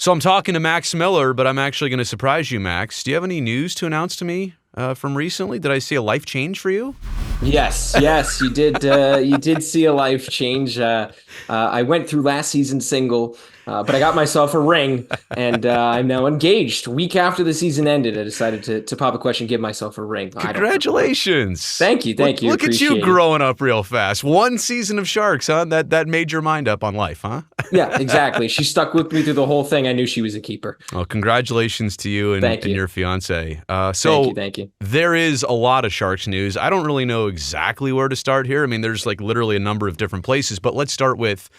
So I'm talking to Max Miller, but I'm actually going to surprise you, Max. Do you have any news to announce to me from recently? Did I see a life change for you? Yes, you did. You did see a life change. I went through last season single, but I got myself a ring, and I'm now engaged. Week after the season ended, I decided to pop a question, give myself a ring. I don't know. Congratulations. Thank you, Look at you appreciate it. growing up real fast. One season of Sharks, huh? That made your mind up on life, huh? Yeah, exactly. She stuck with me through the whole thing. I knew she was a keeper. Well, congratulations to you and, Thank and you, your fiance. thank you, So thank you. there is a lot of Sharks news. I don't really know exactly where to start here. I mean, there's like literally a number of different places, but let's start with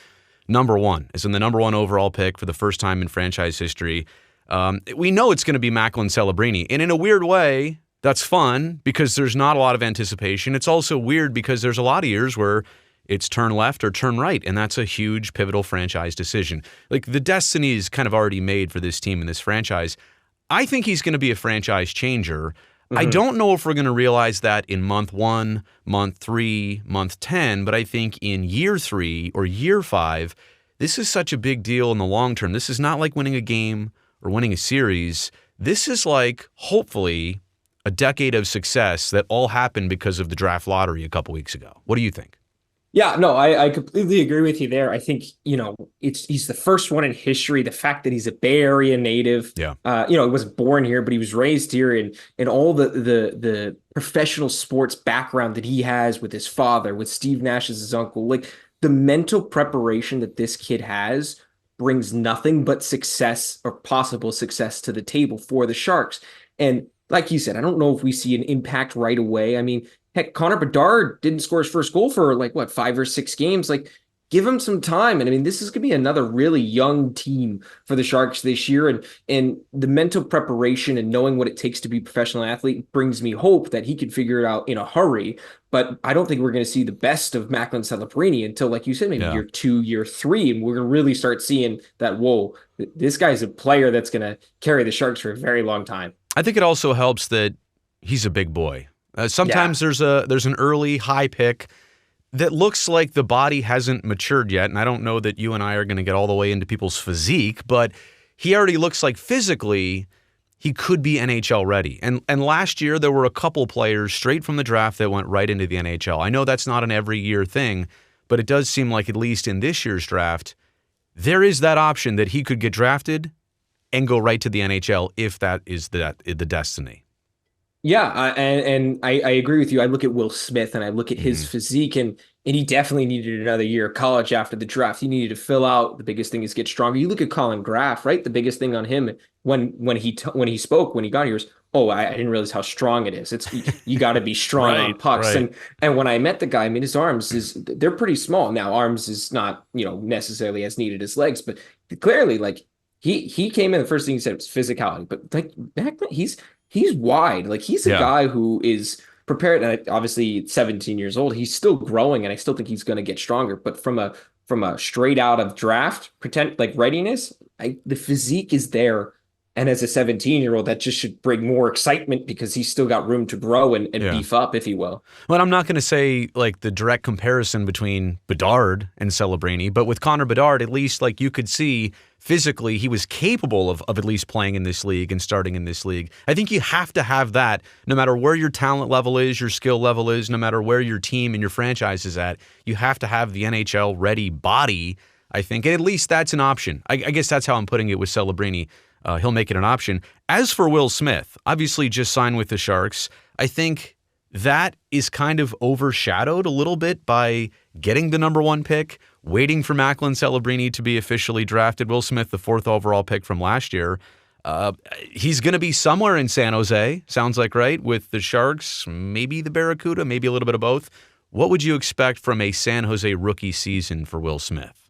number one. As in the number one overall pick for the first time in franchise history. We know it's going to be Macklin Celebrini, and in a weird way, that's fun because there's not a lot of anticipation. It's also weird because there's a lot of years where it's turn left or turn right, and that's a huge pivotal franchise decision. Like the destiny is kind of already made for this team and this franchise. I think he's going to be a franchise changer. I Hmm. don't know if we're going to realize that in month 1, month 3, month 10, but I think in year 3 or year 5, this is such a big deal in the long term. This is not like winning a game or winning a series. This is like, hopefully, a decade of success that all happened because of the draft lottery a couple weeks ago. What do you think? Yeah, no, I completely agree with you there. I think, he's the first one in history. The fact that he's a Bay Area native, Yeah. he wasn't born here, but he was raised here, and all the professional sports background that he has with his father, with Steve Nash as his uncle, like the mental preparation that this kid has brings nothing but success or possible success to the table for the Sharks. And like you said, I don't know if we see an impact right away. I mean, heck, Connor Bedard didn't score his first goal for like what, 5 or 6 games. Like, give him some time. And I mean, this is gonna be another really young team for the Sharks this year. And the mental preparation and knowing what it takes to be a professional athlete brings me hope that he can figure it out in a hurry. But I don't think we're going to see the best of Macklin Celebrini until, like you said, maybe Yeah. year 2, year 3, and we're going to really start seeing that. Whoa, this guy's a player that's going to carry the Sharks for a very long time. I think it also helps that he's a big boy. Yeah. Sometimes there's an early high pick that looks like the body hasn't matured yet, and I don't know that you and I are going to get all the way into people's physique, but he already looks like physically he could be NHL ready. And last year there were a couple players straight from the draft that went right into the NHL. I know that's not an every year thing, but it does seem like at least in this year's draft, there is that option that he could get drafted and go right to the NHL if that is the destiny. Yeah, I agree with you. I look at Will Smith and I look at his Mhm. physique, and he definitely needed another year of college after the draft. He needed to fill out. The biggest thing is get stronger. You look at Colin Graff, right? The biggest thing on him when he spoke when he got here is, oh, I didn't realize how strong it is. It's you got to be strong on Right, pucks. right. And when I met the guy, I mean, his arms is they're pretty small. Now, arms is not necessarily as needed as legs, but clearly, like he came in, the first thing he said was physicality. But like back then, he's wide. Like he's a Yeah. guy who is prepared. And obviously, 17 years old, he's still growing, and I still think he's going to get stronger. But from a straight out of draft pretend like readiness, the physique is there. And as a 17-year-old, that just should bring more excitement because he's still got room to grow and Yeah. beef up, if you will. Well, I'm not going to say like the direct comparison between Bedard and Celebrini, but with Connor Bedard, at least like you could see physically he was capable of at least playing in this league and starting in this league. I think you have to have that no matter where your talent level is, your skill level is, no matter where your team and your franchise is at. You have to have the NHL ready body, I think. And at least that's an option. I guess that's how I'm putting it with Celebrini. He'll make it an option. As for Will Smith, obviously just signed with the Sharks. I think that is kind of overshadowed a little bit by getting the number one pick, waiting for Macklin Celebrini to be officially drafted. Will Smith, the 4th overall pick from last year. He's going to be somewhere in San Jose, sounds like, right? With the Sharks, maybe the Barracuda, maybe a little bit of both. What would you expect from a San Jose rookie season for Will Smith?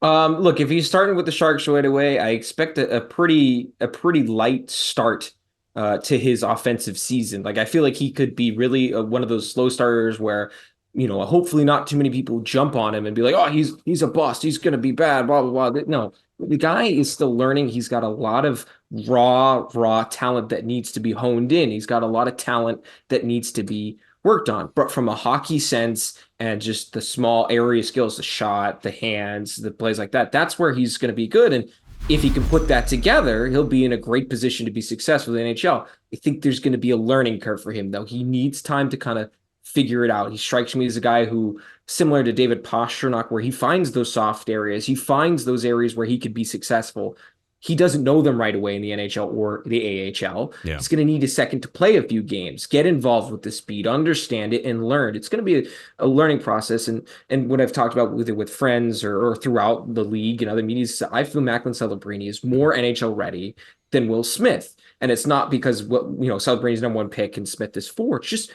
Look, if he's starting with the Sharks right away, I expect a pretty light start to his offensive season. Like I feel like he could be really one of those slow starters where hopefully not too many people jump on him and be like, oh, he's a bust, he's gonna be bad, blah blah blah. No, the guy is still learning. He's got a lot of raw talent that needs to be honed in. He's got a lot of talent that needs to be worked on, but from a hockey sense and just the small area skills, the shot, the hands, the plays like that, that's where he's going to be good. And if he can put that together, he'll be in a great position to be successful in the NHL. I think there's going to be a learning curve for him, though. He needs time to kind of figure it out. He strikes me as a guy who, similar to David Pastrnak, where he finds those soft areas, he finds those areas where he could be successful. He doesn't know them right away in the NHL or the AHL. Yeah. He's going to need a second to play a few games, get involved with the speed, understand it, and learn. It's going to be a learning process. And what I've talked about with friends or throughout the league and other media, I feel Macklin Celebrini is more NHL ready than Will Smith. And it's not because Celebrini's number one pick and Smith is 4. It's just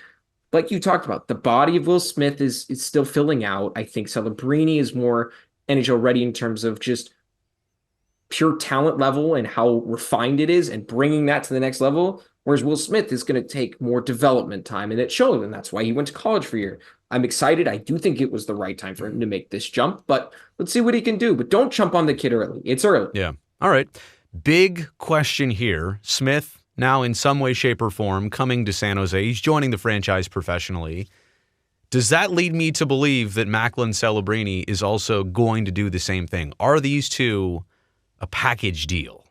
like you talked about, the body of Will Smith is still filling out. I think Celebrini is more NHL ready in terms of just pure talent level and how refined it is and bringing that to the next level. Whereas Will Smith is going to take more development time, and it showed, and that's why he went to college for a year. I'm excited. I do think it was the right time for him to make this jump, but let's see what he can do. But don't jump on the kid early. It's early. Yeah. All right. Big question here. Smith, now in some way, shape, or form, coming to San Jose. He's joining the franchise professionally. Does that lead me to believe that Macklin Celebrini is also going to do the same thing? Are these two a package deal?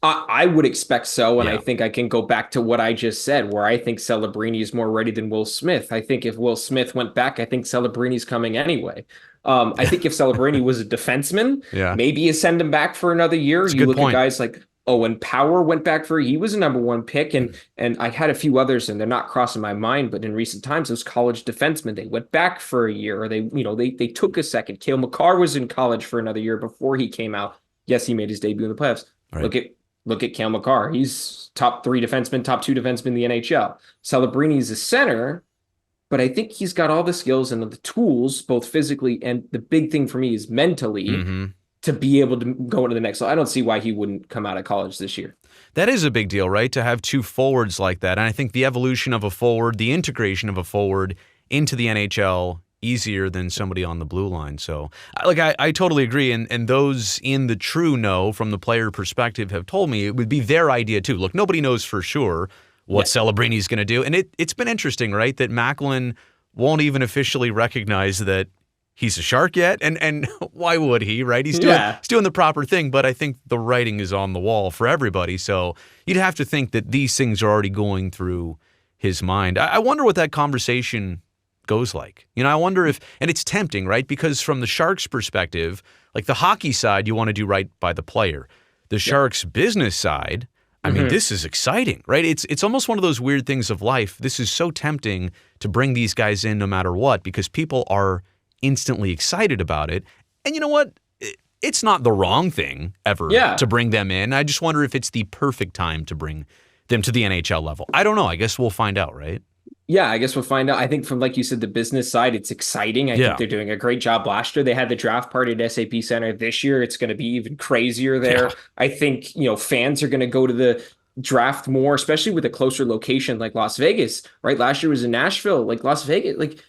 I would expect so, and Yeah. I think I can go back to what I just said, where I think Celebrini is more ready than Will Smith. I think if Will Smith went back, I think Celebrini's coming anyway. I think if Celebrini was a defenseman, Yeah. maybe you send him back for another year. That's a You good look point. at guys like Owen Power went back he was a number one pick, and I had a few others, and they're not crossing my mind, but in recent times, those college defensemen, they went back for a year, or they took a second. Cale Makar was in college for another year before he came out. Yes, he made his debut in the playoffs. Right. Look at Cale Makar. He's top 3 defenseman, top 2 defenseman in the NHL. Celebrini a center, but I think he's got all the skills and the tools, both physically and the big thing for me is mentally, to be able to go into the next level. I don't see why he wouldn't come out of college this year. That is a big deal, right? To have 2 forwards like that. And I think the evolution of a forward, the integration of a forward into the NHL, easier than somebody on the blue line. So I totally agree. And those in the true know from the player perspective have told me it would be their idea too. Look, nobody knows for sure what Celebrini's going to do. And it's been interesting, right? That Macklin won't even officially recognize that he's a Shark yet. And why would he, right? He's doing the proper thing, but I think the writing is on the wall for everybody. So you'd have to think that these things are already going through his mind. I wonder what that conversation goes like. I wonder if, and it's tempting, right? Because from the Sharks' perspective, like the hockey side, you want to do right by the player. The Sharks' business side, I mean, this is exciting, right? It's almost one of those weird things of life. This is so tempting to bring these guys in no matter what, because people are instantly excited about it. And you know what? It's not the wrong thing ever to bring them in. I just wonder if it's the perfect time to bring them to the NHL level. I don't know. I guess we'll find out, right? Yeah, I guess we'll find out. I think from, like you said, the business side, it's exciting. I think they're doing a great job last year. They had the draft party at SAP Center. This year, it's going to be even crazier there. Yeah. I think, fans are going to go to the draft more, especially with a closer location like Las Vegas, right? Last year was in Nashville, like Las Vegas, like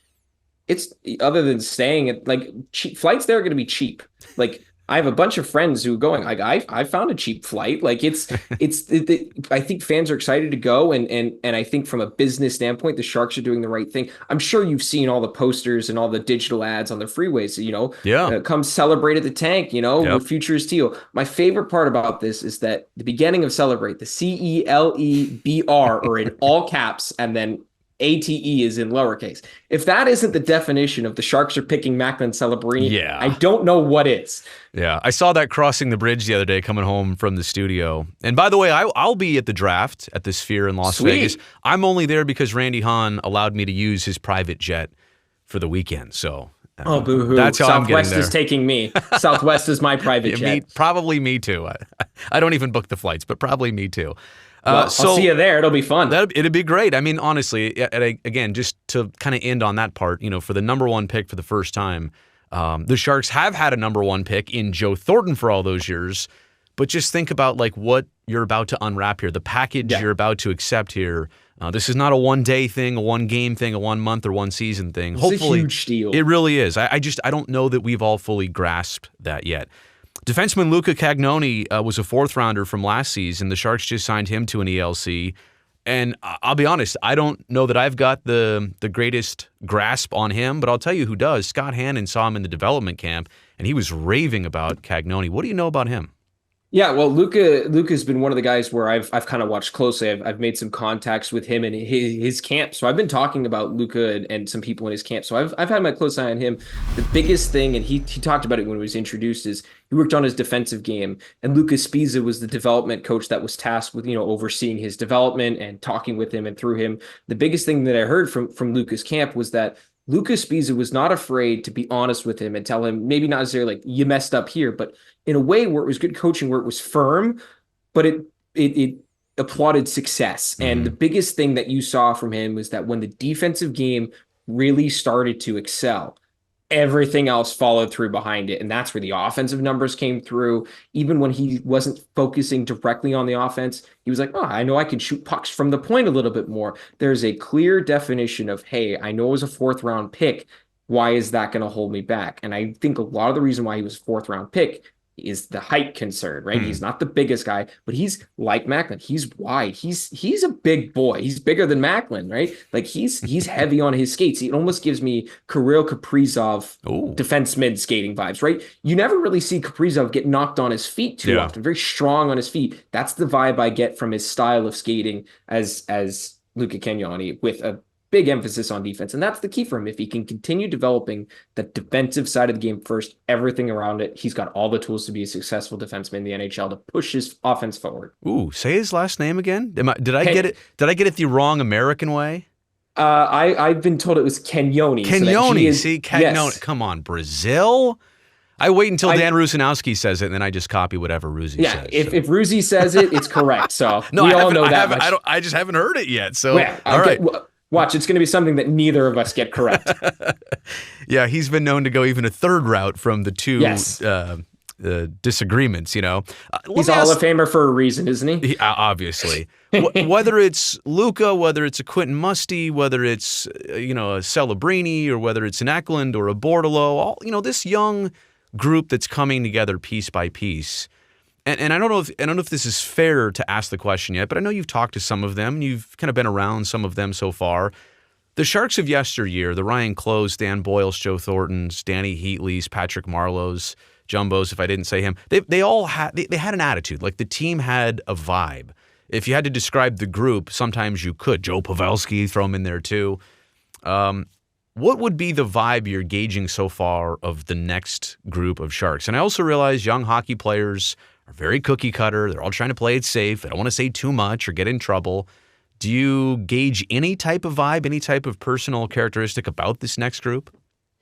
it's other than staying at cheap flights, there are going to be cheap. Like I have a bunch of friends who are going, like I found a cheap flight. Like I think fans are excited to go. And I think from a business standpoint, the Sharks are doing the right thing. I'm sure you've seen all the posters and all the digital ads on the freeways, come celebrate at the tank, the future is teal. My favorite part about this is that the beginning of celebrate, the CELEBR are in all caps, and then ATE is in lowercase. If that isn't the definition of the Sharks are picking Macklin Celebrini, I don't know what is. Yeah, I saw that crossing the bridge the other day coming home from the studio. And by the way, I'll be at the draft at the Sphere in Las Vegas. I'm only there because Randy Hahn allowed me to use his private jet for the weekend. So boo-hoo. That's how Southwest I'm getting there. Is taking me. Southwest is my private jet. Probably me too. I don't even book the flights, but probably me too. I'll see you there. It'll be fun. It'd be great. I mean, honestly, again, just to kind of end on that part, for the number one pick for the first time, the Sharks have had a number one pick in Joe Thornton for all those years. But just think about what you're about to unwrap here, the package you're about to accept here. This is not a one-day thing, a one-game thing, a one-month or one-season thing. Hopefully, it's a huge deal. It really is. I don't know that we've all fully grasped that yet. Defenseman Luca Cagnoni was a 4th rounder from last season. The Sharks just signed him to an ELC. And I'll be honest, I don't know that I've got the greatest grasp on him, but I'll tell you who does. Scott Hannon saw him in the development camp, and he was raving about Cagnoni. What do you know about him? Yeah, well, Luca's been one of the guys where I've kind of watched closely. I've made some contacts with him and his camp. So I've been talking about Luca and some people in his camp. So I've had my close eye on him. The biggest thing, and he talked about it when he was introduced, is he worked on his defensive game. And Lucas Spiza was the development coach that was tasked with, overseeing his development and talking with him and through him. The biggest thing that I heard from Luca's camp was that Lucas Spiza was not afraid to be honest with him and tell him, maybe not necessarily like you messed up here, but in a way where it was good coaching, where it was firm, but it applauded success. Mm-hmm. And the biggest thing that you saw from him was that when the defensive game really started to excel, everything else followed through behind it. And that's where the offensive numbers came through. Even when he wasn't focusing directly on the offense, he was like, oh, I know I can shoot pucks from the point a little bit more. There's a clear definition of, hey, I know it was a fourth round pick. Why is that going to hold me back? And I think a lot of the reason why he was a fourth round pick is the height concern, right? He's not the biggest guy, but he's like Macklin. He's wide. He's a big boy. He's bigger than Macklin, right? Like he's heavy on his skates. It almost gives me Kirill Kaprizov defenseman skating vibes, right? You never really see Kaprizov get knocked on his feet too often. Very strong on his feet. That's the vibe I get from his style of skating as Luca Cagnoni, with a big emphasis on defense. And that's the key for him. If he can continue developing the defensive side of the game first, everything around it, he's got all the tools to be a successful defenseman in the NHL to push his offense forward. Ooh, say his last name again. Did I get it the wrong American way? I've been told it was Cagnoni. Cagnoni, see, Cagnoni. Yes. Come on, Brazil. I wait until Dan Rusanowski says it, and then I just copy whatever Ruzi says. If Ruzi says it, it's correct. So no, we all know that much. I just haven't heard it yet. So all right. Watch, it's going to be something that neither of us get correct. Yeah, he's been known to go even a third route from the two disagreements, He's a Hall of Famer for a reason, isn't he? Obviously. Whether it's Luca, whether it's a Quentin Musty, whether it's, a Celebrini, or whether it's an Eklund or a Bordeleau, this young group that's coming together piece by piece. And I don't know if this is fair to ask the question yet, but I know you've talked to some of them, and you've kind of been around some of them so far. The Sharks of yesteryear, the Ryan Close, Dan Boyles, Joe Thorntons, Danny Heatley's, Patrick Marleau's, Jumbos, if I didn't say him, they all had an attitude. Like the team had a vibe. If you had to describe the group, sometimes you could. Joe Pavelski, throw him in there too. What would be the vibe you're gauging so far of the next group of Sharks? And I also realize young hockey players are very cookie cutter. They're all trying to play it safe. They don't want to say too much or get in trouble. Do you gauge any type of vibe, any type of personal characteristic about this next group?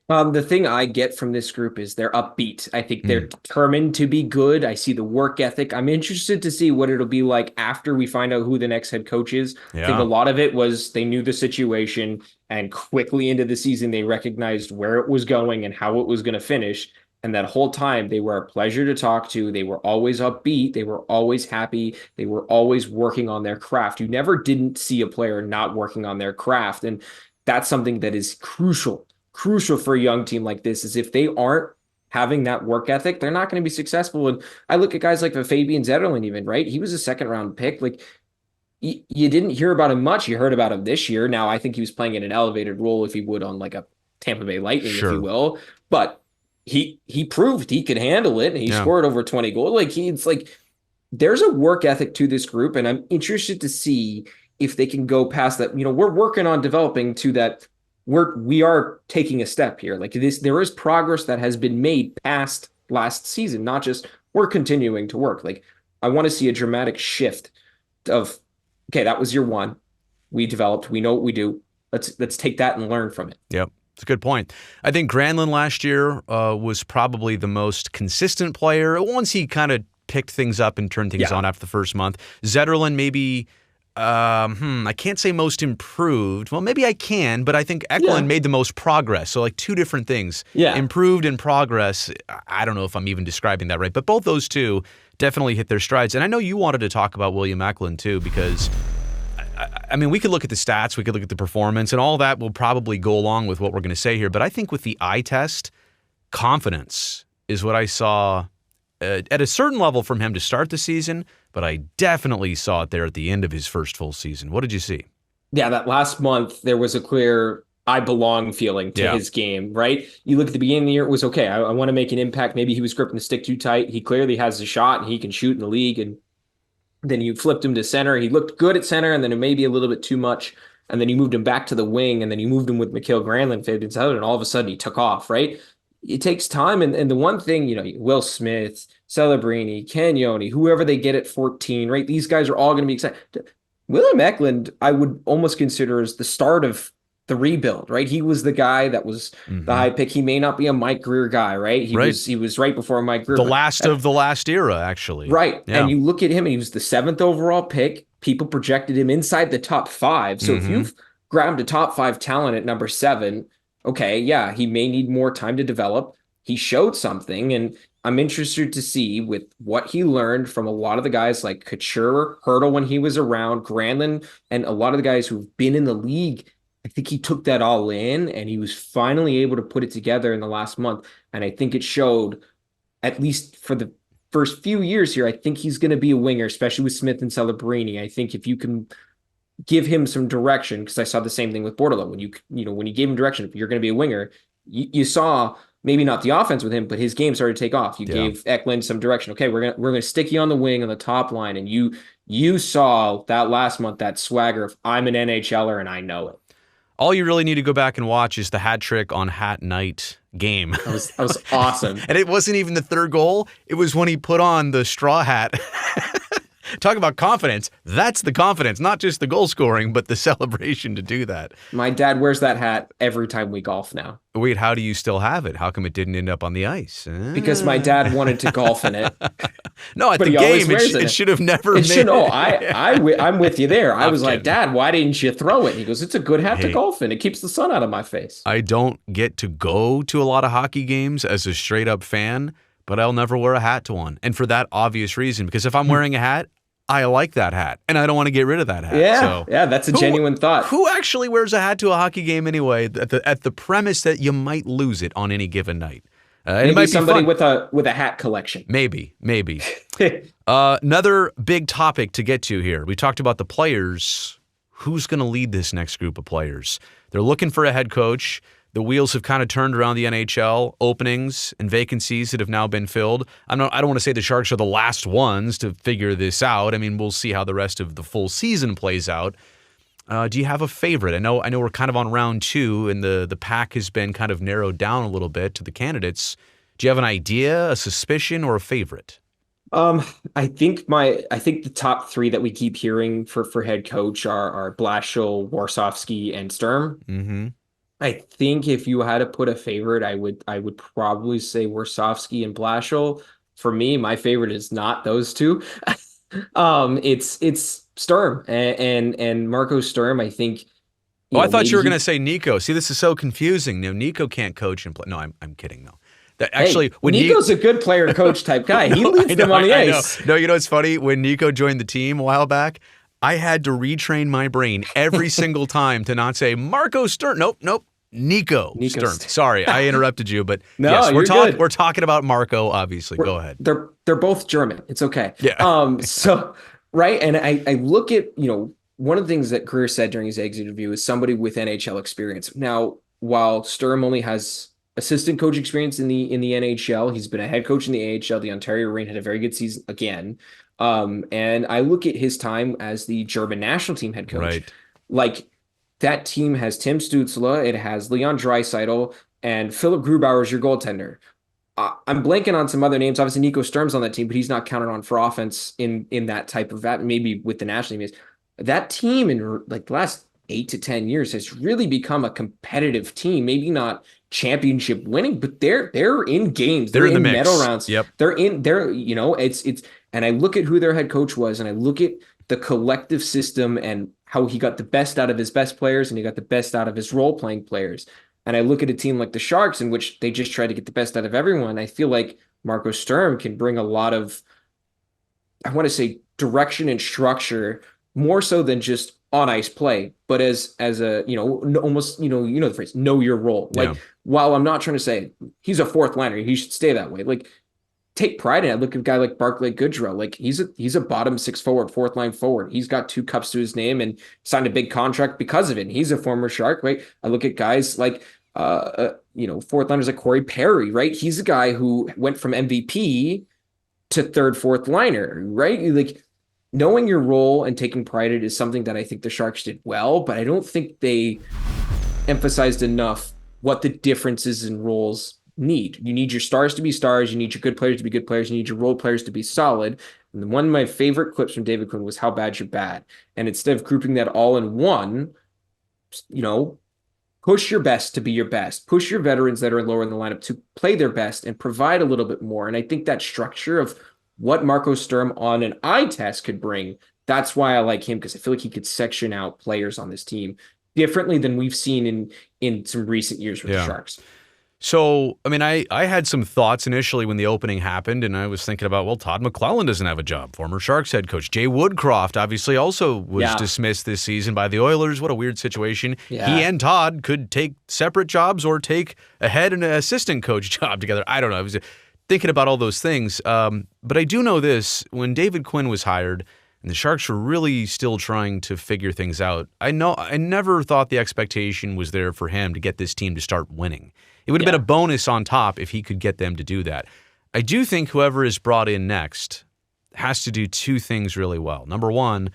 The thing I get from this group is they're upbeat. I think they're determined to be good. I see the work ethic. I'm interested to see what it'll be like after we find out who the next head coach is. Yeah. I think a lot of it was they knew the situation, and quickly into the season, they recognized where it was going and how it was going to finish. And that whole time, they were a pleasure to talk to. They were always upbeat. They were always happy. They were always working on their craft. You never didn't see a player not working on their craft. And that's something that is crucial for a young team like this, is if they aren't having that work ethic, they're not going to be successful. And I look at guys like Fabian Zetterlund even, right? He was a second-round pick. Like, you didn't hear about him much. You heard about him this year. Now, I think he was playing in an elevated role, if he would, on like a Tampa Bay Lightning, if you will. But he proved he could handle it, and he scored over 20 goals. There's a work ethic to this group, and I'm interested to see if they can go past that. We're working on developing to that. We are taking a step here. Like this, there is progress that has been made past last season, not just we're continuing to work. Like, I want to see a dramatic shift of, okay, that was year one. We developed, we know what we do. Let's take that and learn from it. Yep. It's a good point. I think Granlund last year was probably the most consistent player. Once he kind of picked things up and turned things on after the first month. Zetterlund maybe, I can't say most improved. Well, maybe I can, but I think Eklund made the most progress. So like two different things. Yeah. Improved and progress. I don't know if I'm even describing that right, but both those two definitely hit their strides. And I know you wanted to talk about William Eklund too, because I mean, we could look at the stats, we could look at the performance, and all that will probably go along with what we're going to say here. But I think with the eye test, confidence is what I saw at a certain level from him to start the season, but I definitely saw it there at the end of his first full season. What did you see? Yeah, that last month, there was a clear I belong feeling to his game, right? You look at the beginning of the year, it was okay. I want to make an impact. Maybe he was gripping the stick too tight. He clearly has a shot and he can shoot in the league. And then you flipped him to center. He looked good at center, and then it may be a little bit too much. And then you moved him back to the wing, and then you moved him with Mikhail Granlund, and all of a sudden he took off, right? It takes time. And the one thing, Will Smith, Celebrini, Cagnoni, whoever they get at 14, right? These guys are all going to be excited. William Eklund, I would almost consider as the start of the rebuild, right? He was the guy that was the high pick. He may not be a Mike Greer guy, right? He was right before Mike Greer. The last of the last era, actually. Right. Yeah. And you look at him, and he was the 7th overall pick. People projected him inside the top 5. So if you've grabbed a top 5 talent at number 7, okay, yeah, he may need more time to develop. He showed something, and I'm interested to see with what he learned from a lot of the guys like Couture, Hurdle when he was around, Granlund, and a lot of the guys who've been in the league. I think he took that all in, and he was finally able to put it together in the last month. And I think it showed, at least for the first few years here. I think he's going to be a winger, especially with Smith and Celebrini. I think if you can give him some direction, because I saw the same thing with Bordelot. When you gave him direction, if you're going to be a winger, you saw maybe not the offense with him, but his game started to take off. You gave Eklund some direction. Okay, we're gonna stick you on the wing on the top line, and you saw that last month, that swagger of I'm an NHLer and I know it. All you really need to go back and watch is the hat trick on hat night game. That was awesome. And it wasn't even the third goal. It was when he put on the straw hat. Talk about confidence. That's the confidence, not just the goal scoring, but the celebration to do that. My dad wears that hat every time we golf now. Wait, how do you still have it? How come it didn't end up on the ice? Because my dad wanted to golf in it. No, at the game, it should have never been. I'm with you there. I was like, Dad, why didn't you throw it? And he goes, it's a good hat to golf in. It keeps the sun out of my face. I don't get to go to a lot of hockey games as a straight up fan, but I'll never wear a hat to one. And for that obvious reason, because if I'm wearing a hat, I like that hat, and I don't want to get rid of that hat. Yeah, that's a genuine thought. Who actually wears a hat to a hockey game anyway? At the premise that you might lose it on any given night. Maybe it might somebody be with a hat collection. Maybe. Another big topic to get to here. We talked about the players. Who's going to lead this next group of players? They're looking for a head coach. The wheels have kind of turned around the NHL, openings and vacancies that have now been filled. I don't want to say the Sharks are the last ones to figure this out. I mean, we'll see how the rest of the full season plays out. Do you have a favorite? I know we're kind of on round 2, and the pack has been kind of narrowed down a little bit to the candidates. Do you have an idea, a suspicion, or a favorite? I think the top 3 that we keep hearing for head coach are Blashill, Warsofsky, and Sturm. Mm-hmm. I think if you had to put a favorite, I would probably say Warsofsky and Blashill. For me, my favorite is not those two. It's Sturm and Marco Sturm. I think. I thought you were going to say Nico. See, this is so confusing. No, Nico can't coach and play. No, I'm kidding. No. Actually, when Nico's a good player coach type guy. He leads them on the ice. No, it's funny. When Nico joined the team a while back, I had to retrain my brain every single time to not say Marco Sturm. Nope. Nico Sturm. Sorry, I interrupted you, but no, yes, we're talking about Marco, obviously. Go ahead. They're both German. It's okay. Yeah. So right. And I look at, one of the things that Greer said during his exit interview is somebody with NHL experience. Now, while Sturm only has assistant coach experience in the NHL, he's been a head coach in the AHL. The Ontario Reign had a very good season again. And I look at his time as the German national team head coach. Right. Like, that team has Tim Stützle, it has Leon Draisaitl, and Philip Grubauer is your goaltender. I'm blanking on some other names. Obviously, Nico Sturm's on that team, but he's not counted on for offense in that type of that. Maybe with the national team. That team in like the last 8 to 10 years has really become a competitive team. Maybe not championship winning, but they're in games. They're in the medal rounds. Yep. It's and I look at who their head coach was, and I look at the collective system and how he got the best out of his best players and he got the best out of his role-playing players. And I look at a team like the Sharks, in which they just try to get the best out of everyone. I feel like Marco Sturm can bring a lot of, I want to say, direction and structure, more so than just on-ice play, but as a, almost, the phrase, know your role. Like, while I'm not trying to say he's a fourth liner, he should stay that way. Like, take pride in it. I look at a guy like Barclay Goodrow. Like he's a bottom six forward, fourth line forward. He's got 2 cups to his name and signed a big contract because of it. And he's a former Shark, right? I look at guys like fourth liners like Corey Perry, right? He's a guy who went from MVP to third, fourth liner, right? Like knowing your role and taking pride in it is something that I think the Sharks did well, but I don't think they emphasized enough what the differences in roles need. You need your stars to be stars. You need your good players to be good players. You need your role players to be solid. And one of my favorite clips from David Quinn was how bad you're bad. And instead of grouping that all in one, push your best to be your best. Push your veterans that are lower in the lineup to play their best and provide a little bit more. And I think that structure of what Marco Sturm on an eye test could bring, that's why I like him, because I feel like he could section out players on this team differently than we've seen in some recent years with the Sharks. So, I mean, I had some thoughts initially when the opening happened, and I was thinking about, well, Todd McClellan doesn't have a job, former Sharks head coach. Jay Woodcroft obviously also was dismissed this season by the Oilers. What a weird situation. Yeah. He and Todd could take separate jobs or take a head and an assistant coach job together. I don't know. I was thinking about all those things. But I do know this. When David Quinn was hired, and the Sharks were really still trying to figure things out, I never thought the expectation was there for him to get this team to start winning. It would have been a bonus on top if he could get them to do that. I do think whoever is brought in next has to do 2 things really well. Number 1,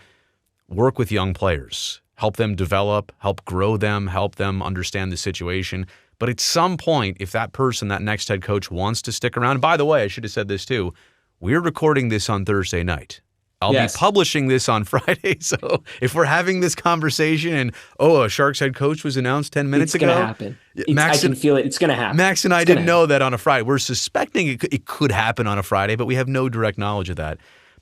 work with young players. Help them develop, help grow them, help them understand the situation. But at some point, if that person, that next head coach, wants to stick around, and by the way, I should have said this too, we're recording this on Thursday night. I'll be publishing this on Friday, so if we're having this conversation and, a Sharks head coach was announced 10 minutes ago. It's going to happen. I can feel it. It's going to happen. Max and I didn't know that on a Friday. We're suspecting it could happen on a Friday, but we have no direct knowledge of that.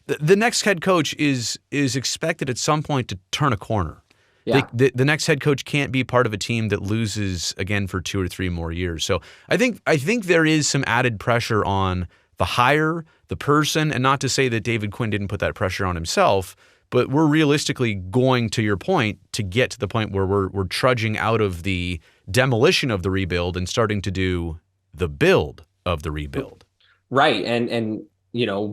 The next head coach is expected at some point to turn a corner. Yeah. The next head coach can't be part of a team that loses again for 2 or 3 more years. So I think there is some added pressure on the hire, the person, and not to say that David Quinn didn't put that pressure on himself, but we're realistically going, to your point, to get to the point where we're trudging out of the demolition of the rebuild and starting to do the build of the rebuild. Right. And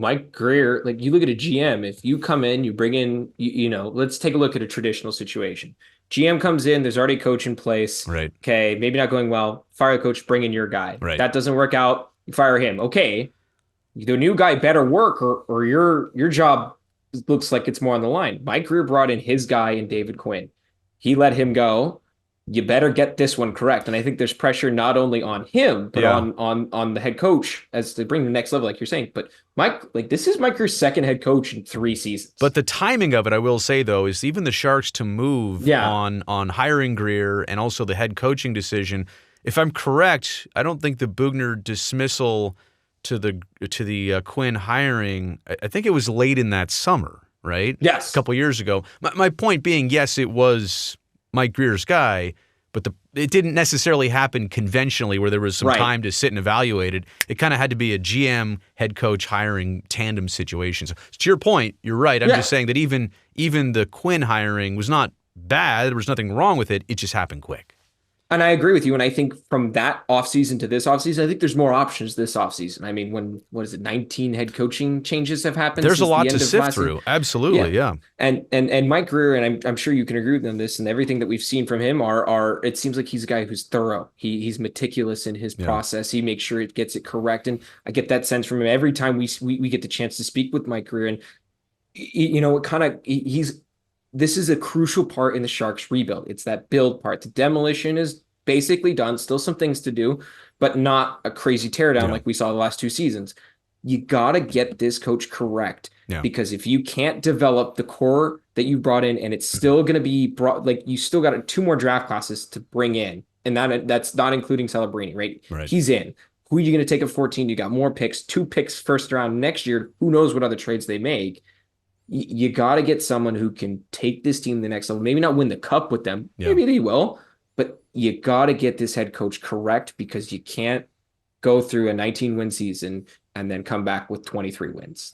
Mike Grier, like you look at a GM, if you come in, you bring in, let's take a look at a traditional situation. GM comes in, there's already a coach in place. Right. Okay, maybe not going well. Fire the coach, bring in your guy. Right. That doesn't work out, you fire him. Okay. The new guy better work or your job looks like it's more on the line. Mike Grier brought in his guy in David Quinn. He let him go. You better get this one correct. And I think there's pressure not only on him, but on the head coach as to bring the next level, like you're saying. But Mike, this is Mike Grier's second head coach in 3 seasons. But the timing of it, I will say, though, is even the Sharks to move on hiring Grier and also the head coaching decision. If I'm correct, I don't think the Bugner dismissal to the Quinn hiring, I think it was late in that summer, right? Yes. A couple years ago. My point being, yes, it was Mike Grier's guy, but it didn't necessarily happen conventionally where there was some time to sit and evaluate it. It kind of had to be a GM head coach hiring tandem situation. So to your point, you're right. I'm just saying that even the Quinn hiring was not bad. There was nothing wrong with it. It just happened quick. And I agree with you. And I think from that offseason to this offseason, I think there's more options this offseason. I mean, 19 head coaching changes have happened. There's a lot to sift through. Absolutely, yeah. And Mike Grier, and I'm sure you can agree with him on this, and everything that we've seen from him are it seems like he's a guy who's thorough. He's meticulous in his process. He makes sure it gets it correct. And I get that sense from him every time we get the chance to speak with Mike Grier. And this is a crucial part in the Sharks rebuild. It's that build part. The demolition is basically done. Still some things to do, but not a crazy teardown like we saw the last 2 seasons. You got to get this coach correct because if you can't develop the core that you brought in and it's still going to be brought, you still got 2 more draft classes to bring in. And that's not including Celebrini, right? He's in. Who are you going to take at 14? You got more picks, 2 picks first round next year. Who knows what other trades they make? You got to get someone who can take this team to the next level. Maybe not win the cup with them. Maybe they will. But you got to get this head coach correct because you can't go through a 19-win season and then come back with 23 wins.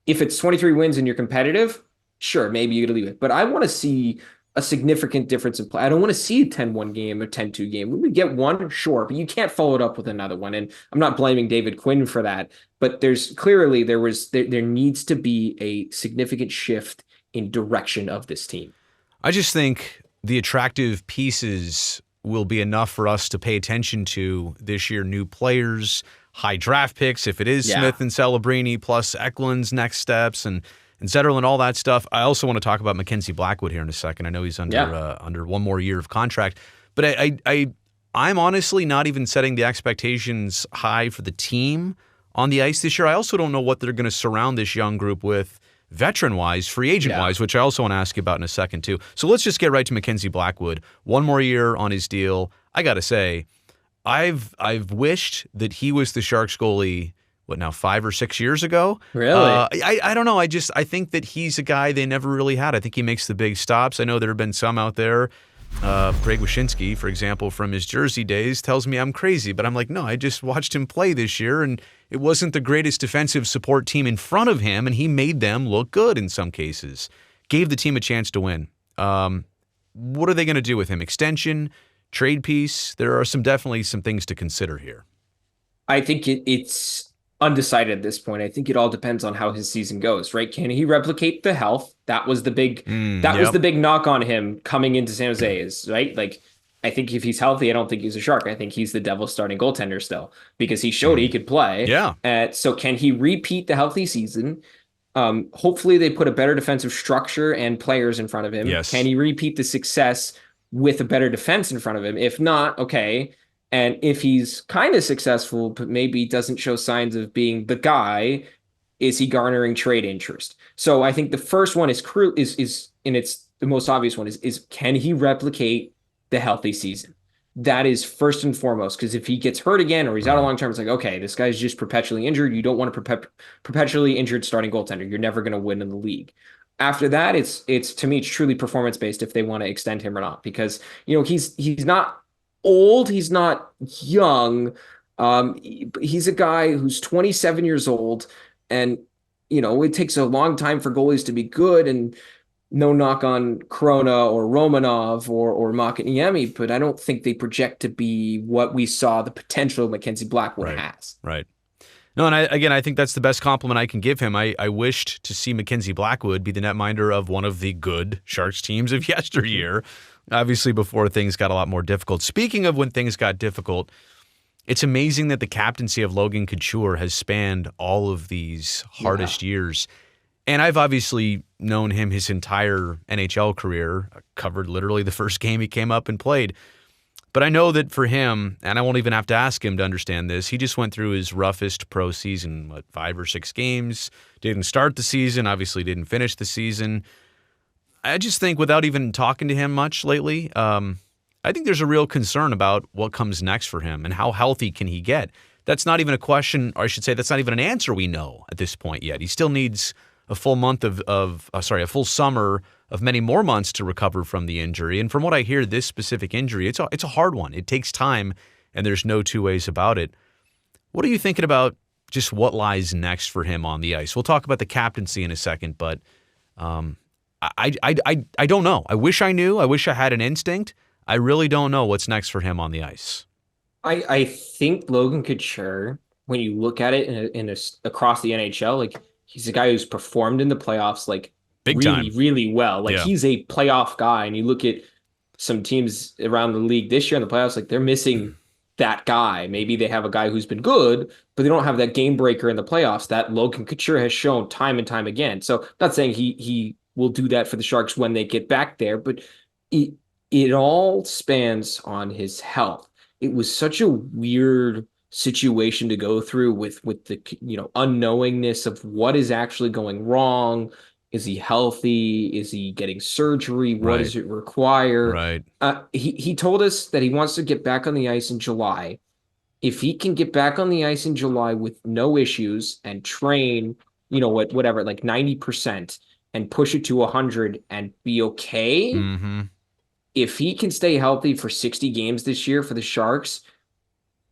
If it's 23 wins and you're competitive, sure, maybe you got to leave it. But I want to see a significant difference in play. I don't want to see a 10-1 game, a 10-2 game. We would get one, sure, but you can't follow it up with another one. And I'm not blaming David Quinn for that, but there needs to be a significant shift in direction of this team. I just think the attractive pieces will be enough for us to pay attention to this year. New players, high draft picks, if it is Smith and Celebrini, plus Eklund's next steps and Zetterlund and all that stuff. I also want to talk about Mackenzie Blackwood here in a second. I know he's under one more year of contract, but I'm honestly not even setting the expectations high for the team on the ice this year. I also don't know what they're going to surround this young group with veteran-wise, free agent-wise, which I also want to ask you about in a second too. So let's just get right to Mackenzie Blackwood. One more year on his deal. I got to say, I've wished that he was the Sharks goalie, 5 or 6 years ago? Really? I don't know. I think that he's a guy they never really had. I think he makes the big stops. I know there have been some out there. Greg Wyshynski, for example, from his Jersey days, tells me I'm crazy, but I'm like, no, I just watched him play this year, and it wasn't the greatest defensive support team in front of him, and he made them look good in some cases. Gave the team a chance to win. What are they going to do with him? Extension? Trade piece? There are definitely some things to consider here. I think it's undecided at this point. I think it all depends on how his season goes, right? Can he replicate the health? That was the big was the big knock on him coming into San Jose, is right. Like, I think if he's healthy, I don't think he's a Shark. I think he's the Devils starting goaltender still, because he showed he could play. Yeah. So can he repeat the healthy season? Hopefully they put a better defensive structure and players in front of him. Yes. Can he repeat the success with a better defense in front of him? If not, okay. And if he's kind of successful, but maybe doesn't show signs of being the guy, is he garnering trade interest? So I think the first one is and it's the most obvious one is can he replicate the healthy season? That is first and foremost, because if he gets hurt again or he's out a long term, it's like, okay, this guy's just perpetually injured. You don't want a perpetually injured starting goaltender. You're never going to win in the league. After that, it's to me, it's truly performance based if they want to extend him or not, because he's not old, he's not young. He's a guy who's 27 years old, and it takes a long time for goalies to be good. And no knock on Corona or Romanov or Makiniemi, but I don't think they project to be what we saw the potential Mackenzie Blackwood has. Right. No, and I think that's the best compliment I can give him. I wished to see Mackenzie Blackwood be the netminder of one of the good Sharks teams of yesteryear, obviously before things got a lot more difficult. Speaking of when things got difficult, it's amazing that the captaincy of Logan Couture has spanned all of these hardest years. And I've obviously known him his entire NHL career, covered literally the first game he came up and played. But I know that for him, and I won't even have to ask him to understand this, he just went through his roughest pro season, 5 or 6 games, didn't start the season, obviously didn't finish the season. I just think without even talking to him much lately, I think there's a real concern about what comes next for him and how healthy can he get. That's not even a question, or I should say that's not even an answer we know at this point yet. He still needs a full month a full summer of many more months to recover from the injury. And from what I hear, this specific injury, it's a hard one. It takes time, and there's no two ways about it. What are you thinking about just what lies next for him on the ice? We'll talk about the captaincy in a second, but I don't know. I wish I knew. I wish I had an instinct. I really don't know what's next for him on the ice. I think Logan Couture, when you look at it across the NHL, like, he's a guy who's performed in the playoffs, like, big really, time, really well. Like, he's a playoff guy. And you look at some teams around the league this year in the playoffs, like, they're missing that guy. Maybe they have a guy who's been good, but they don't have that game breaker in the playoffs that Logan Couture has shown time and time again. So, not saying he will do that for the Sharks when they get back there, but it all spans on his health. It was such a weird situation to go through with the unknowingness of what is actually going wrong. Is he healthy? Is he getting surgery? What does it require? Right. He told us that he wants to get back on the ice in July. If he can get back on the ice in July with no issues and train, whatever, like 90% and push it to 100 and be okay. Mm-hmm. If he can stay healthy for 60 games this year for the Sharks,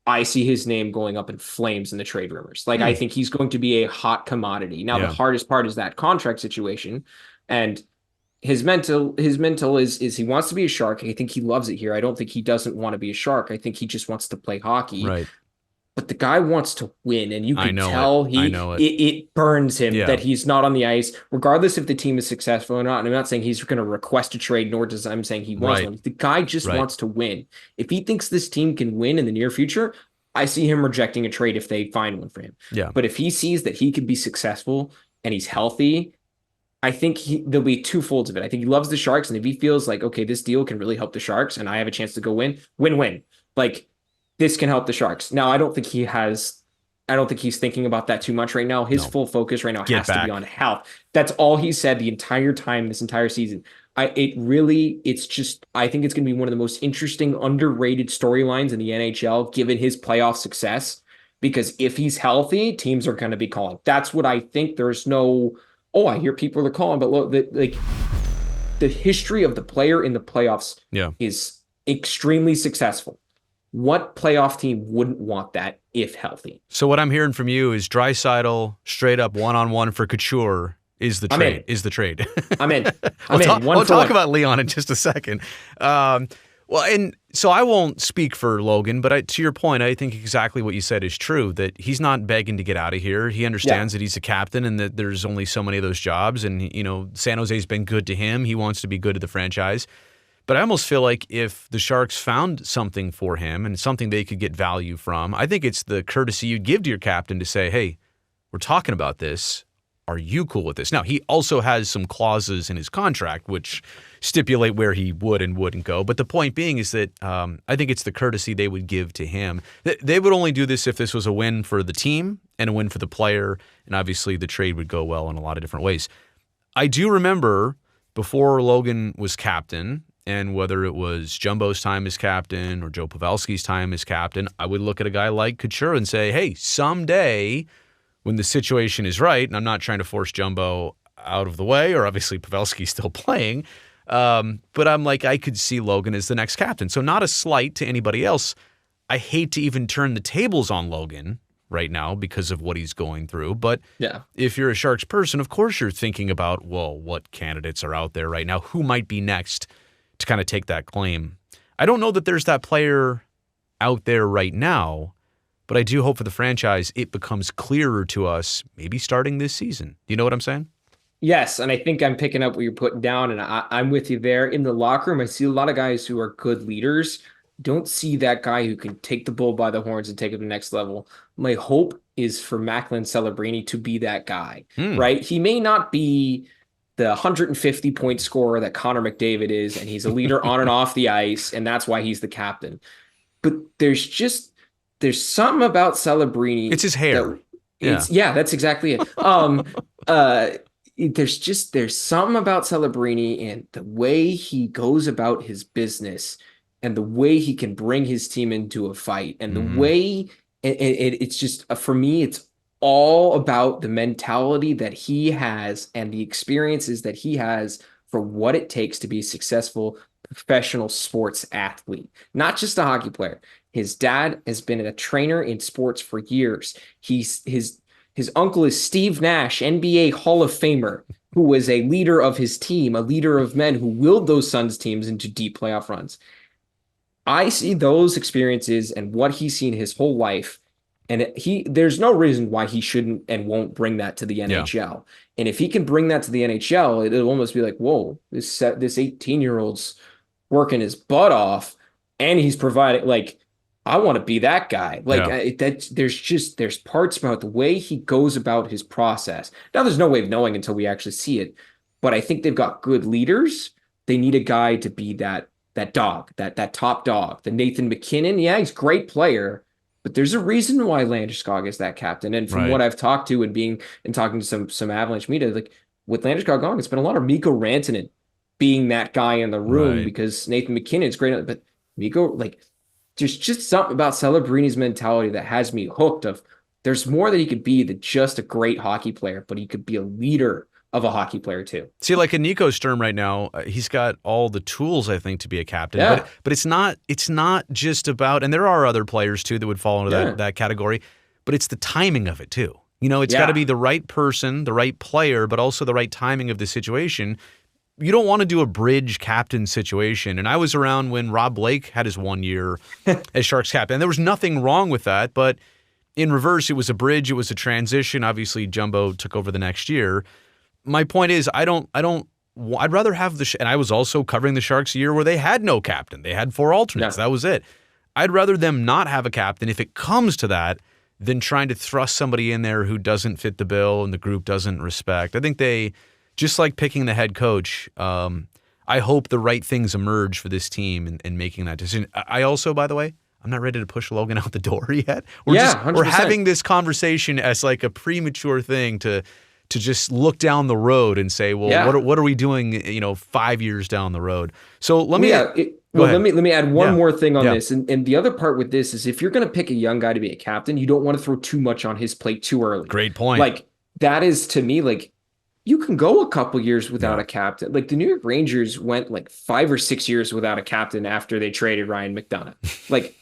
I see his name going up in flames in the trade rumors. Like, I think he's going to be a hot commodity. Now, the hardest part is that contract situation. And his mental is he wants to be a Shark. I think he loves it here. I don't think he doesn't want to be a Shark. I think he just wants to play hockey. Right. But the guy wants to win, and you I can know it. tell I know it. it burns him Yeah. that he's not on the ice, regardless if the team is successful or not. And I'm not saying he's going to request a trade, nor does I'm saying he wants Right. one. The guy just Right. wants to win. If he thinks this team can win in the near future, I see him rejecting a trade if they find one for him. Yeah. But if he sees that he could be successful and he's healthy, I think there'll be two folds of it. I think he loves the Sharks, and if he feels like, okay, this deal can really help the Sharks, and I have a chance to go win. Like, this can help the Sharks. Now, I don't think he's thinking about that too much right now. His full focus right now has to be on health. That's all he said the entire time, this entire season. I think it's going to be one of the most interesting, underrated storylines in the NHL, given his playoff success. Because if he's healthy, teams are going to be calling. That's what I think. There's no, I hear people are calling, but look, the history of the player in the playoffs is extremely successful. What playoff team wouldn't want that if healthy? So what I'm hearing from you is Draisaitl straight up one-on-one for Couture is the trade. I'm in. We'll talk about Leon in just a second. Well, and so I won't speak for Logan, but to your point, I think exactly what you said is true, that he's not begging to get out of here. He understands that he's a captain and that there's only so many of those jobs. And, San Jose's been good to him. He wants to be good to the franchise. But I almost feel like if the Sharks found something for him and something they could get value from, I think it's the courtesy you'd give to your captain to say, hey, we're talking about this. Are you cool with this? Now, he also has some clauses in his contract which stipulate where he would and wouldn't go. But the point being is that I think it's the courtesy they would give to him. They would only do this if this was a win for the team and a win for the player. And obviously the trade would go well in a lot of different ways. I do remember before Logan was captain, and whether it was Jumbo's time as captain or Joe Pavelski's time as captain, I would look at a guy like Couture and say, hey, someday when the situation is right, and I'm not trying to force Jumbo out of the way, or obviously Pavelski's still playing, but I'm like, I could see Logan as the next captain. So not a slight to anybody else. I hate to even turn the tables on Logan right now because of what he's going through. But if you're a Sharks person, of course you're thinking about, well, what candidates are out there right now? Who might be next to kind of take that claim? I don't know that there's that player out there right now, but I do hope for the franchise it becomes clearer to us maybe starting this season. Do you know what I'm saying? Yes, and I think I'm picking up what you're putting down, and I'm with you there. In the locker room, I see a lot of guys who are good leaders. Don't see that guy who can take the bull by the horns and take it to the next level. My hope is for Macklin Celebrini to be that guy, right? He may not be the 150-point scorer that Connor McDavid is, and he's a leader on and off the ice, and that's why he's the captain. But there's something about Celebrini. It's his hair. That's exactly it. There's something about Celebrini and the way he goes about his business and the way he can bring his team into a fight and the way it's just, for me, it's all about the mentality that he has and the experiences that he has for what it takes to be a successful professional sports athlete, not just a hockey player. His dad has been a trainer in sports for years. His uncle is Steve Nash, NBA Hall of Famer, who was a leader of his team, a leader of men who willed those Suns teams into deep playoff runs. I see those experiences and what he's seen his whole life, and there's no reason why he shouldn't and won't bring that to the NHL. Yeah. And if he can bring that to the NHL, it'll almost be like, whoa, this 18-year-old's working his butt off, and he's providing, like, I want to be that guy. Like there's parts about the way he goes about his process. Now there's no way of knowing until we actually see it, but I think they've got good leaders. They need a guy to be that dog, that top dog. The Nathan MacKinnon, he's a great player, but there's a reason why Landeskog is that captain. And from what I've talked to and talking to some Avalanche media, like with Landeskog gone, it's been a lot of Mikko Rantanen being that guy in the room because Nathan MacKinnon's great, but Mikko, like, there's just something about Celebrini's mentality that has me hooked. There's more that he could be than just a great hockey player, but he could be a leader of a hockey player too. See, like in Nico's term right now, he's got all the tools, I think, to be a captain. Yeah. But it's not just about, and there are other players too that would fall into that category, but it's the timing of it too. It's got to be the right person, the right player, but also the right timing of the situation. you don't want to do a bridge captain situation. And I was around when Rob Blake had his 1 year as Sharks captain. And there was nothing wrong with that, but in reverse, it was a bridge, it was a transition. Obviously, Jumbo took over the next year. My point is, I'd rather have and I was also covering the Sharks a year where they had no captain. They had 4 alternates. Yeah. That was it. I'd rather them not have a captain if it comes to that than trying to thrust somebody in there who doesn't fit the bill and the group doesn't respect. I think they, just like picking the head coach, I hope the right things emerge for this team in making that decision. I also, by the way, I'm not ready to push Logan out the door yet. We're having this conversation as like a premature thing to just look down the road and say, well, what are we doing, 5 years down the road? So let me let me add one more thing on this. And the other part with this is if you're going to pick a young guy to be a captain, you don't want to throw too much on his plate too early. Great point. Like that is, to me, like you can go a couple years without a captain. Like the New York Rangers went like 5 or 6 years without a captain after they traded Ryan McDonough. Like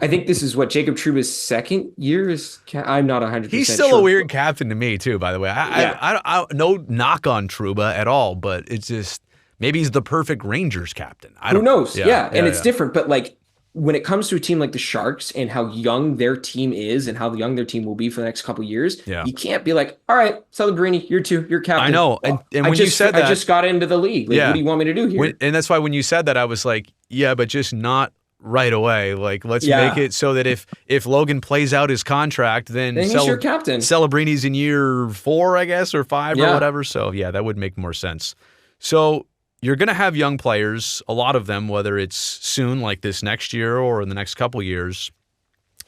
I think this is what Jacob Trouba's second year is. I'm not 100%. He's still a weird captain to me too, by the way. I no knock on Trouba at all, but it's just maybe he's the perfect Rangers captain. Who knows? And it's different, but like when it comes to a team like the Sharks and how young their team is and how young their team will be for the next couple of years, you can't be like, all right, Celebrini, you're captain. I know. And when you said that, I just got into the league. Like, what do you want me to do here? And that's why when you said that, I was like, but just not right away. Like, let's make it so that if Logan plays out his contract, then he's your captain. Celebrini's in year 4, I guess, or 5 or whatever. So that would make more sense. So you're going to have young players, a lot of them, whether it's soon, like this next year or in the next couple years.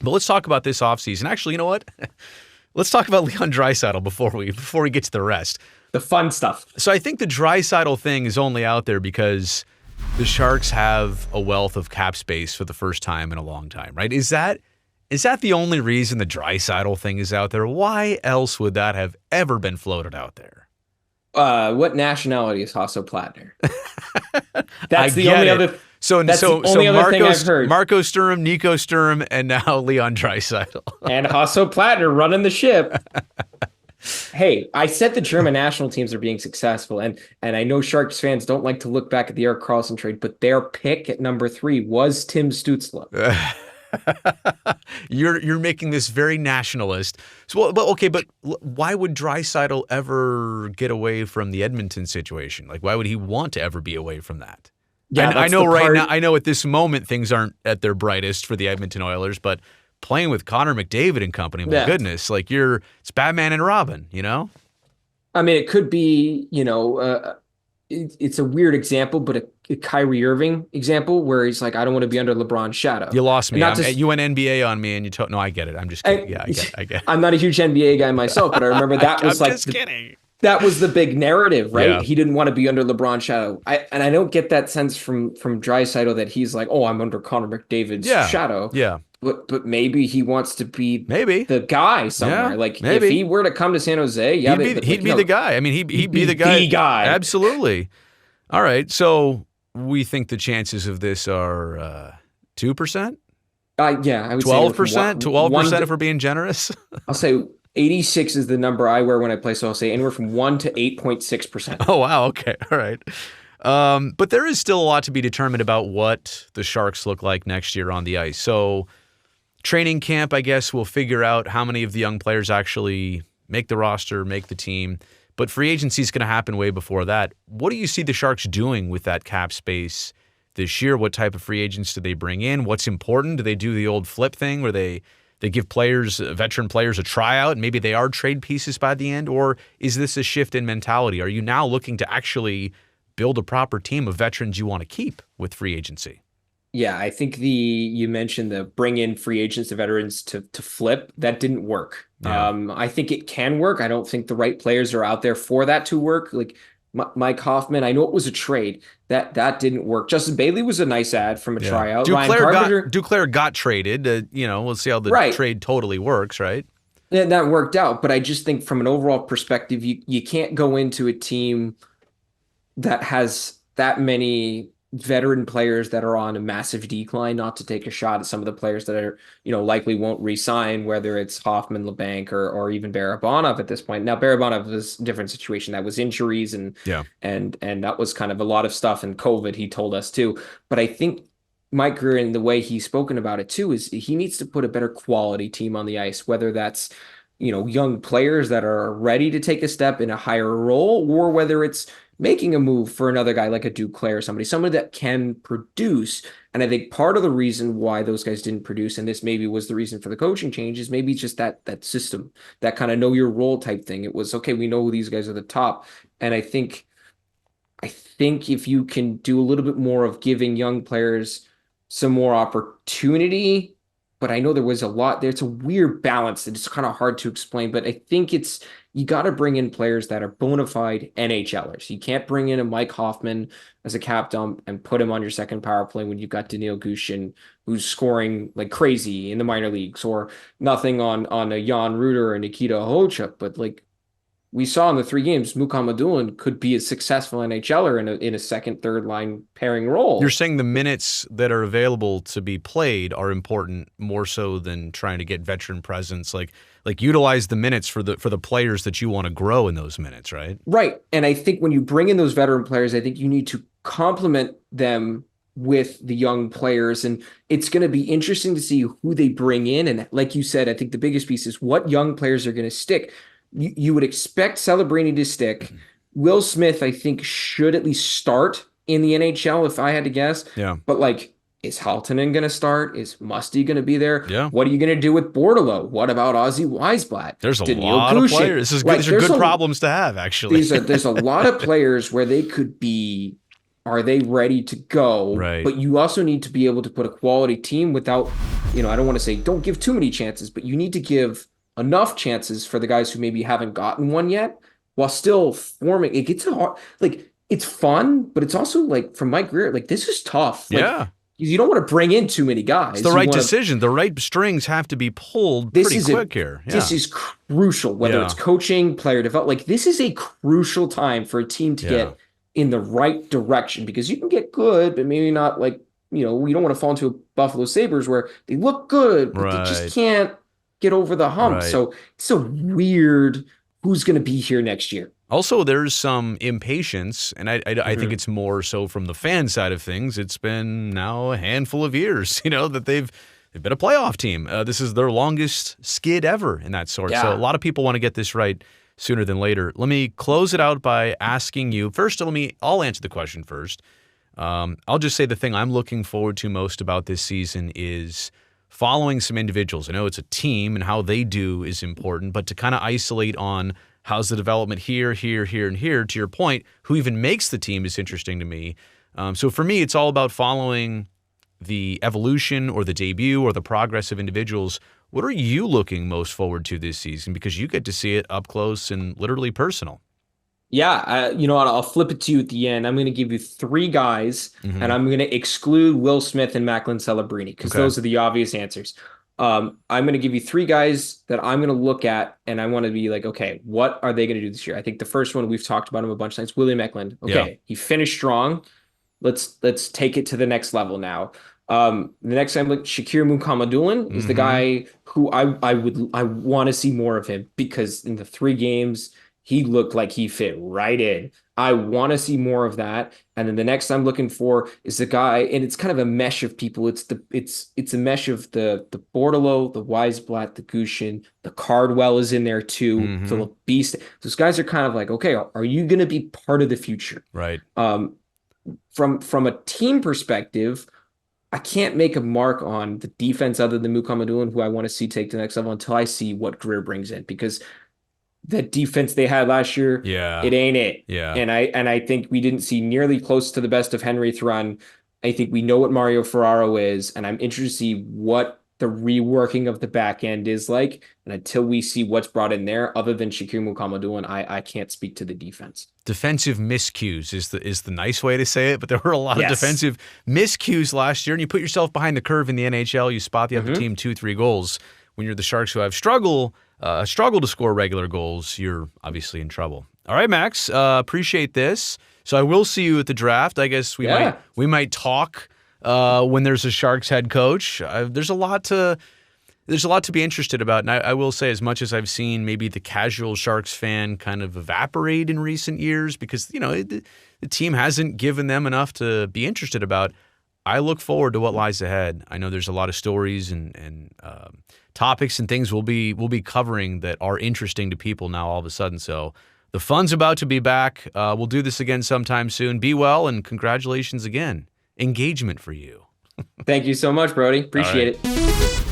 But let's talk about this offseason. Actually, you know what? Let's talk about Leon Draisaitl before we get to the rest. The fun stuff. So I think the Draisaitl thing is only out there because the Sharks have a wealth of cap space for the first time in a long time, right? Is that the only reason the Draisaitl thing is out there? Why else would that have ever been floated out there? What nationality is Hasso Plattner? That's the only other. So other thing I've heard. Marco Sturm, Nico Sturm, and now Leon Draisaitl. And Hasso Plattner running the ship. Hey, I said the German national teams are being successful, and I know Sharks fans don't like to look back at the Erik Karlsson trade, but their pick at number 3 was Tim Stützle. You're making this very nationalist. So, but why would Draisaitl ever get away from the Edmonton situation? Like, why would he want to ever be away from that? Yeah, I know right now. I know at this moment things aren't at their brightest for the Edmonton Oilers, but playing with Connor McDavid and company, my goodness, like it's Batman and Robin, I mean, it could be, it's a weird example, but a Kyrie Irving example where he's like, I don't want to be under LeBron's shadow. You lost me. You went NBA on me, and you told. No, I get it. I'm just kidding. I get it. I'm not a huge NBA guy myself, but I remember that was I'm just kidding. That was the big narrative, right? Yeah. He didn't want to be under LeBron's shadow. I don't get that sense from Draisaitl that he's like, oh, I'm under Connor McDavid's shadow. Yeah. But maybe he wants to be the guy somewhere. Like if he were to come to San Jose, he'd be the guy. I mean, he'd be the guy. The guy. Absolutely. All right. So we think the chances of this are 2%? I would 12%? 12% if we're being generous? I'll say 86 is the number I wear when I play, so I'll say anywhere from 1 to 8.6%. Oh, wow. Okay. All right. But there is still a lot to be determined about what the Sharks look like next year on the ice. So training camp, I guess, will figure out how many of the young players actually make the roster, make the team. But free agency is going to happen way before that. What do you see the Sharks doing with that cap space this year? What type of free agents do they bring in? What's important? Do they do the old flip thing where they give veteran players a tryout, and maybe they are trade pieces by the end? Or is this a shift in mentality? Are you now looking to actually build a proper team of veterans you want to keep with free agency? Yeah, I think you mentioned the bring in free agents to veterans to flip. That didn't work. Yeah. I think it can work. I don't think the right players are out there for that to work. Like Mike Hoffman, I know it was a trade. That didn't work. Justin Bailey was a nice ad from a tryout. Duclair got traded. We'll see how the trade totally works, right? Yeah, that worked out. But I just think from an overall perspective, you can't go into a team that has that many veteran players that are on a massive decline, not to take a shot at some of the players that are, likely won't re-sign, whether it's Hoffman, LeBanc, or even Barabanov at this point. Now, Barabanov was a different situation. That was injuries Yeah. and that was kind of a lot of stuff, and COVID, he told us too. But I think Mike Greer, and the way he's spoken about it too, is he needs to put a better quality team on the ice, whether that's, young players that are ready to take a step in a higher role, or whether it's making a move for another guy like a Duclair or somebody that can produce. And I think part of the reason why those guys didn't produce, and this maybe was the reason for the coaching change, is maybe just that system, that kind of know your role type thing. It was, okay, we know who these guys are the top. And I think if you can do a little bit more of giving young players some more opportunity, but I know there was a lot there. It's a weird balance that it's kind of hard to explain, but I think you got to bring in players that are bona fide NHLers. You can't bring in a Mike Hoffman as a cap dump and put him on your second power play when you've got Daniil Gushin, who's scoring like crazy in the minor leagues, or nothing on a Jan Ruder or Nikita Hochuk. But like we saw in the 3 games, Mukhamadullin could be a successful NHLer in a second, third line pairing role. You're saying the minutes that are available to be played are important more so than trying to get veteran presence, like utilize the minutes for the players that you want to grow in those minutes, right? Right. And I think when you bring in those veteran players, I think you need to complement them with the young players. And it's going to be interesting to see who they bring in. And like you said, I think the biggest piece is what young players are going to stick. You would expect Celebrini to stick. Will Smith, I think, should at least start in the NHL, if I had to guess. Yeah. But like, is Haltonen going to start? Is Musty going to be there? Yeah. What are you going to do with Bordelot? What about Ozzy Weisblatt? There's a lot of players. These are good problems to have, actually. There's a lot of players where they could be, are they ready to go? Right. But you also need to be able to put a quality team without, I don't want to say don't give too many chances, but you need to give enough chances for the guys who maybe haven't gotten one yet, while still forming. It gets hard. Like, it's fun, but it's also like, from Mike Greer, like, this is tough. Like, yeah. You don't want to bring in too many guys. It's the right decision. The right strings have to be pulled pretty quick here. Yeah. This is crucial, whether it's coaching, player development. Like, this is a crucial time for a team to get in the right direction, because you can get good, but maybe not like, we don't want to fall into a Buffalo Sabres where they look good, but they just can't get over the hump. Right. So it's so weird who's going to be here next year. Also, there's some impatience, and I think it's more so from the fan side of things. It's been now a handful of years, that they've been a playoff team. This is their longest skid ever in that sort. Yeah. So a lot of people want to get this right sooner than later. Let me close it out by asking you first. I'll answer the question first. I'll just say the thing I'm looking forward to most about this season is following some individuals. I know it's a team and how they do is important, but to kind of isolate on how's the development here, and here, to your point, who even makes the team is interesting to me. So for me, it's all about following the evolution or the debut or the progress of individuals. What are you looking most forward to this season? Because you get to see it up close and literally personal. Yeah, I'll flip it to you at the end. I'm going to give you 3 guys, and I'm going to exclude Will Smith and Macklin Celebrini, because those are the obvious answers. I'm going to give you 3 guys that I'm going to look at, and I want to be like, okay, what are they going to do this year? I think the first one, we've talked about him a bunch of times, William Eklund. Okay, he finished strong. Let's take it to the next level now. The next time, like Shakir Mukhamadullin is the guy who I want to see more of him, because in the 3 games, he looked like he fit right in. I want to see more of that. And then the next I'm looking for is the guy, and it's kind of a mesh of people. It's a mesh of the Bordelot, the Weisblatt, the Gushin, the Cardwell is in there too. Philip Beast. Those guys are kind of like, okay, are you going to be part of the future? Right. From a team perspective, I can't make a mark on the defense other than Mukhamadullin, who I want to see take to the next level, until I see what Greer brings in, because that defense they had last year, it ain't it. Yeah. And I think we didn't see nearly close to the best of Henry Thrun. I think we know what Mario Ferraro is, and I'm interested to see what the reworking of the back end is like. And until we see what's brought in there, other than Shakir Mukhamadullin, I can't speak to the defense. Defensive miscues is the nice way to say it, but there were a lot of defensive miscues last year, and you put yourself behind the curve in the NHL. You spot the other team 2-3 goals. When you're the Sharks, who have struggle to score regular goals, you're obviously in trouble. All right, Max. Appreciate this. So I will see you at the draft. I guess we might talk when there's a Sharks head coach. There's a lot to be interested about. And I will say, as much as I've seen maybe the casual Sharks fan kind of evaporate in recent years because, the team hasn't given them enough to be interested about, I look forward to what lies ahead. I know there's a lot of stories and topics and things we'll be covering that are interesting to people now all of a sudden. So the fun's about to be back. We'll do this again sometime soon. Be well, and congratulations again. Engagement for you. Thank you so much, Brody. Appreciate it.